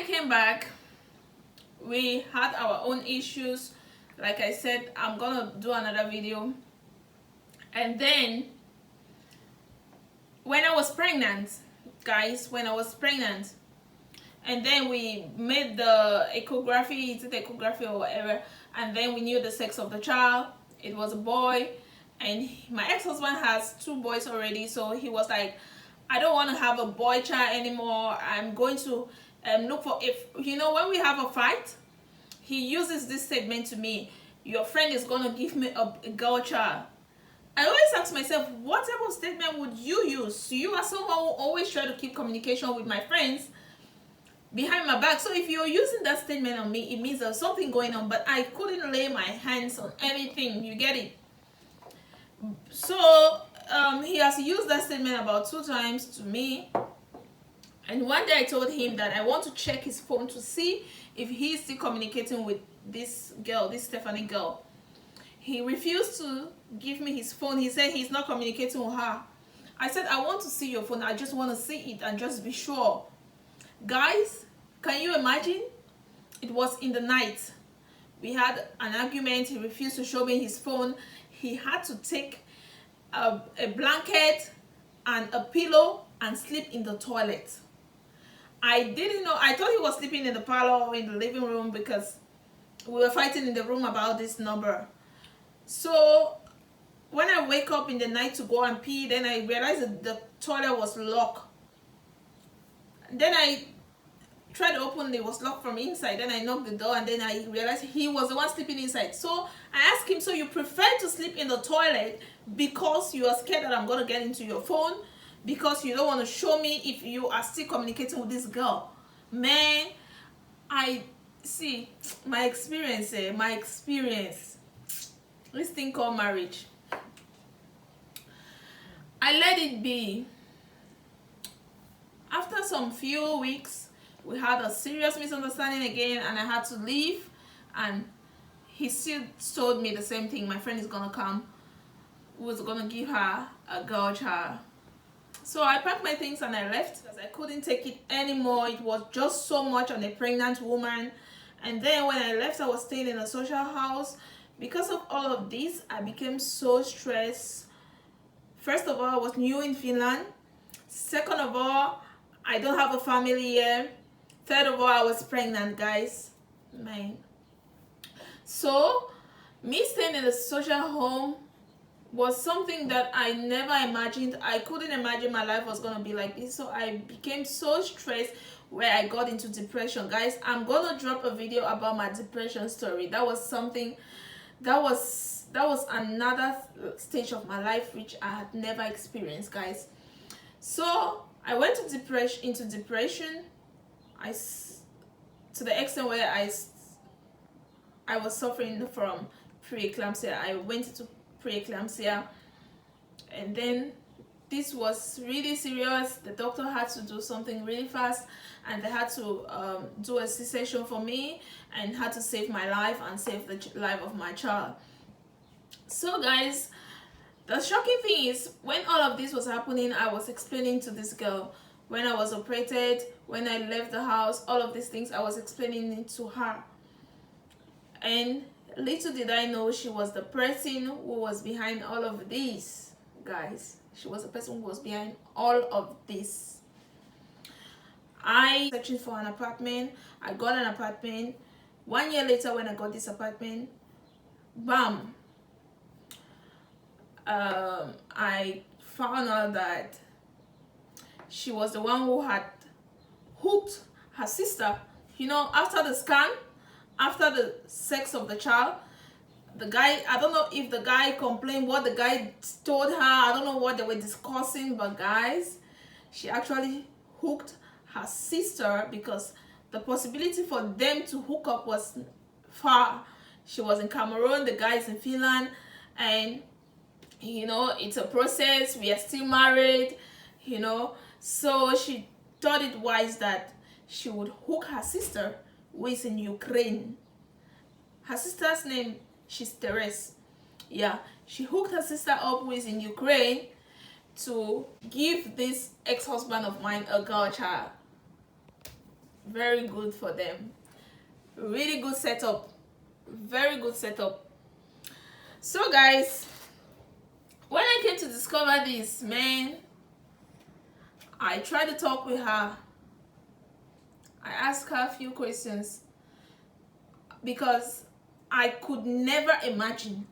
came back, we had our own issues. Like I said, I'm gonna do another video. And then when I was pregnant, guys, and then we made the ecography, or whatever, and then we knew the sex of the child. It was a boy, and my ex-husband has 2 boys already, so he was like, I don't want to have a boy child anymore. I'm going to look for, if when we have a fight, he uses this statement to me: your friend is going to give me a girl child. I always ask myself, what type of statement would you use? You are someone who always try to keep communication with my friends behind my back. So if you're using that statement on me, it means there's something going on, but I couldn't lay my hands on anything. You get it? So he has used that statement about 2 times to me. And one day I told him that I want to check his phone to see if he's still communicating with this girl, this Stephanie girl. He refused to give me his phone. He said he's not communicating with her. I said, I want to see your phone. I just want to see it and just be sure. Guys, can you imagine? It was in the night. We had an argument. He refused to show me his phone. He had to take a blanket and a pillow and sleep in the toilet. I didn't know. I thought he was sleeping in the parlor or in the living room because we were fighting in the room about this number. So when I wake up in the night to go and pee, then I realized that the toilet was locked. Then I tried to open it, was locked from inside. Then I knocked the door, and then I realized he was the one sleeping inside. So I asked him, so you prefer to sleep in the toilet because you are scared that I'm going to get into your phone, because you don't want to show me if you are still communicating with this girl? Man, I see my experience, this thing called marriage. I let it be. After some few weeks, we had a serious misunderstanding again, and I had to leave, and he still told me the same thing. My friend is gonna come, was gonna give her a girl child. So I packed my things and I left because I couldn't take it anymore. It was just so much on a pregnant woman. And then when I left, I was staying in a social house. Because of all of this, I became so stressed. First of all, I was new in Finland. Second of all, I don't have a family here. Third of all, I was pregnant, guys. Man. So me staying in a social home was something that I never imagined. I couldn't imagine my life was gonna be like this. So I became so stressed where I got into depression. Guys, I'm gonna drop a video about my depression story. That was something, that was another stage of my life which I had never experienced, guys. So I went into depression. To the extent where I was suffering from preeclampsia. I went into preeclampsia, and then this was really serious. The doctor had to do something really fast, and they had to do a C-section for me and had to save my life and save the life of my child. So guys, the shocking thing is, when all of this was happening, I was explaining to this girl when I was operated, when I left the house, all of these things I was explaining it to her. And little did I know she was the person who was behind all of this, guys. She was the person who was behind all of this. I searching for an apartment. I got an apartment. 1 year later, when I got this apartment, bam, I found out that she was the one who had hooked her sister. After the scan, after the sex of the child, the guy, I don't know if the guy complained, what the guy told her, I don't know what they were discussing, but guys, she actually hooked her sister, because the possibility for them to hook up was far. She was in Cameroon, the guy is in Finland, and it's a process. We are still married, so she thought it wise that she would hook her sister, who is in Ukraine. Her sister's name, she's Therese. Yeah, she hooked her sister up, who is in Ukraine, to give this ex-husband of mine a girl child. very good for them. Really good setup, very good setup. So guys, when I came to discover this, man, I tried to talk with her. I asked her a few questions because I could never imagine.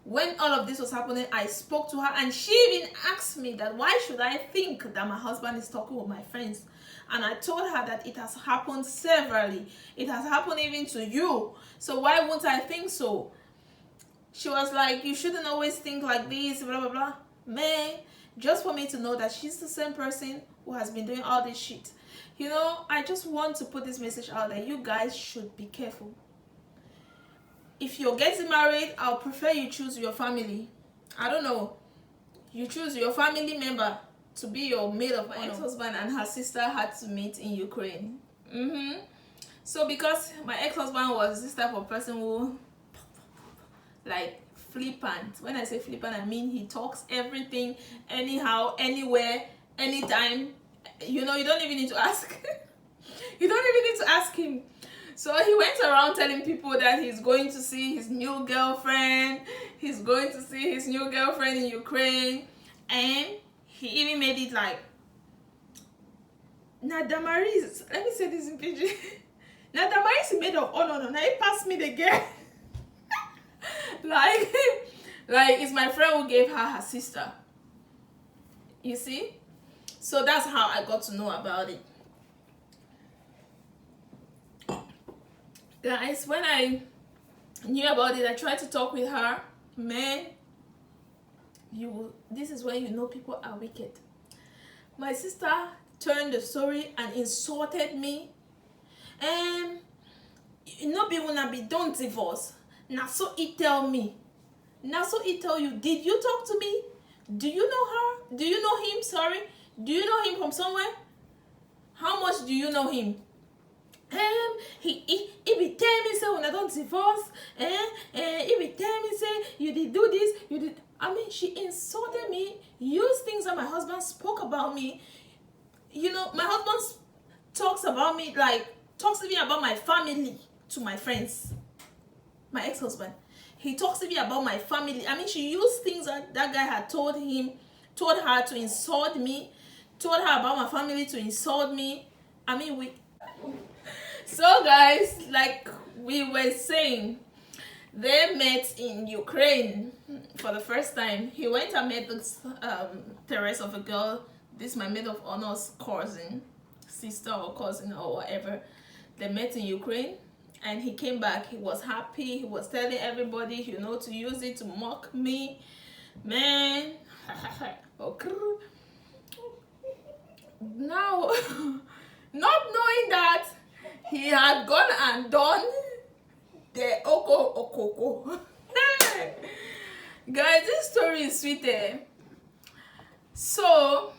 When all of this was happening, I spoke to her and she even asked me that why should I think that my husband is talking with my friends. And I told her that it has happened severally. It has happened even to you. So why won't I think so? She was like, you shouldn't always think like this, blah, blah, blah. Man, just for me to know that she's the same person who has been doing all this shit. You know, I just want to put this message out there. You guys should be careful. If you're getting married, I'll prefer you choose your family. I don't know. You choose your family member to be your maid of honor. My ex-husband and her sister had to meet in Ukraine. So because my ex-husband was this type of person who, like, flippant. When I say flippant, I mean he talks everything, anyhow, anywhere, anytime. You know, you don't even need to ask. You don't even need to ask him. So he went around telling people that he's going to see his new girlfriend. He's going to see his new girlfriend in Ukraine. And he even made it like, Nadamaris, let me say this in PG. Nadamaris is made of, oh no, now he passed me the girl. like it's my friend who gave her sister. You see? So that's how I got to know about it. Guys, when I knew about it, I tried to talk with her. Man, this is when you know people are wicked. My sister turned the story and insulted me. And you know, people not be don't divorce. Now so he tell me. Now so he tell you, did you talk to me? Do you know her? Do you know him? Sorry. Do you know him from somewhere? How much do you know him? He be tell me say when I don't divorce, he be tell me say you did do this, you did. I mean, she insulted me, used things that my husband spoke about me. You know, my husband talks about me, like talks to me about my family to my friends. My ex-husband, he talks to me about my family. I mean, she used things that guy had told her to insult me, told her about my family to insult me. I mean, so guys, like we were saying, they met in Ukraine for the first time. He went and met the rest of a girl. This is my maid of honor's cousin, sister or cousin or whatever. They met in Ukraine and he came back. He was happy. He was telling everybody, you know, to use it to mock me. Man. Okay. Now, not knowing that he had gone and done the okoko. Guys, this story is sweet. So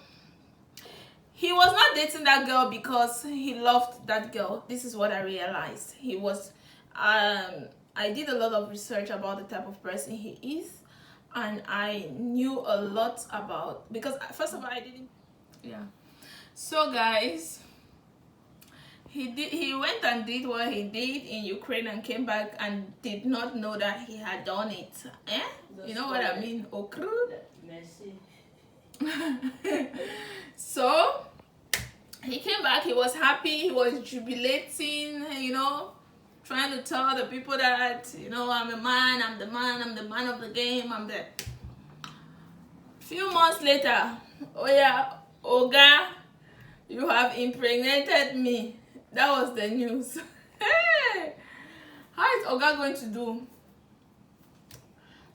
he was not dating that girl because he loved that girl. This is what I realized. He was I did a lot of research about the type of person he is, and I knew a lot about, because first of all I didn't, yeah. So guys, he went and did what he did in Ukraine and came back and did not know that he had done it. You know what I mean? So he came back, he was happy, he was jubilating, you know, trying to tell the people that, you know, I'm the man of the game, I'm the... Few months later, oh yeah, Oga, you have impregnated me. That was the news. Hey, how is Oga going to do?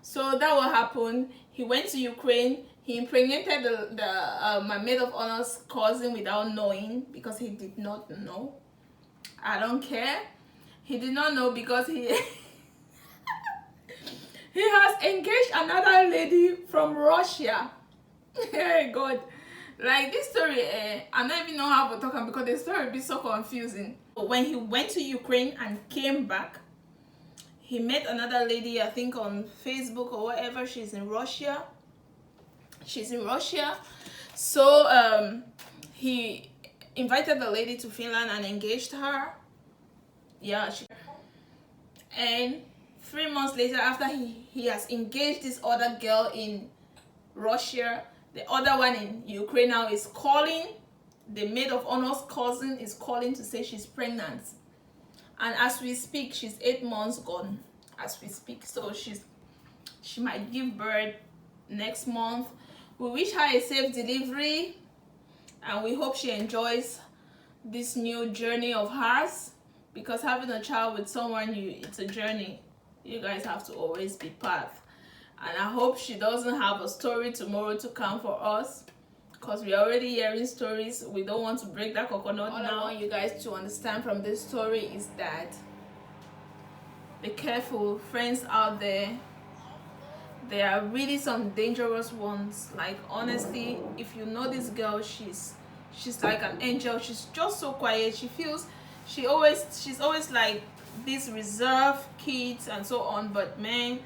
So that will happen. He went to Ukraine. He impregnated my maid of honor's cousin without knowing, because he did not know. I don't care. He did not know because he he has engaged another lady from Russia. Hey God. Like this story, I don't even know how to talk about, because the story be so confusing. When he went to Ukraine and came back, he met another lady, I think on Facebook or whatever. She's in Russia. invited the lady to Finland and engaged her. Yeah, and 3 months later, after he has engaged this other girl in Russia, the other one in Ukraine now is calling. The maid of honor's cousin is calling to say she's pregnant, and as we speak, she's 8 months gone. As we speak, so she might give birth next month. We wish her a safe delivery, and we hope she enjoys this new journey of hers, because having a child with someone, it's a journey. You guys have to always be part. And I hope she doesn't have a story tomorrow to come for us, because we're already hearing stories. We don't want to break that coconut. All I want you guys to understand from this story is that be careful, friends out there. There are really some dangerous ones. Like, honestly, if you know this girl, she's like an angel. She's just so quiet. She's always like this reserved kids and so on. But man,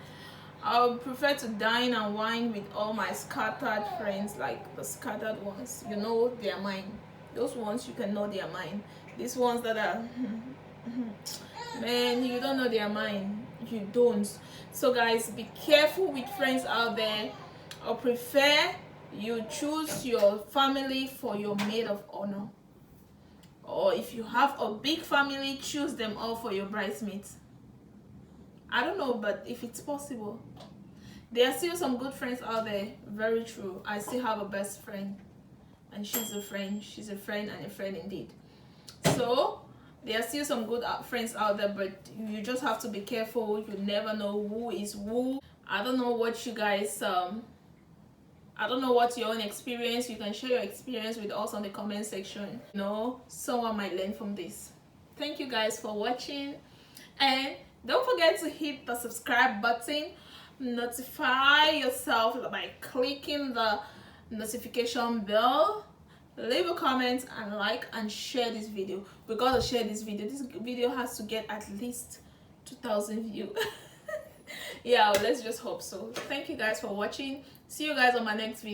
I would prefer to dine and wine with all my scattered friends, like the scattered ones. You know their mind. Those ones you can know their mind. These ones that are man, you don't know their mind. You don't. So guys, be careful with friends out there. I prefer you choose your family for your maid of honor, or if you have a big family, choose them all for your bridesmaids. I don't know, but if it's possible, there are still some good friends out there. Very true. I still have a best friend, and she's a friend and a friend indeed. So there are still some good friends out there, but you just have to be careful. You never know who is who. I don't know what you guys I don't know what's your own experience. You can share your experience with us on the comment section. You know, someone might learn from this. Thank you guys for watching, and don't forget to hit the subscribe button. Notify yourself by clicking the notification bell. Leave a comment and like and share this video. We gotta share this video. This video has to get at least 2,000 views. Yeah, let's just hope so. Thank you guys for watching. See you guys on my next video.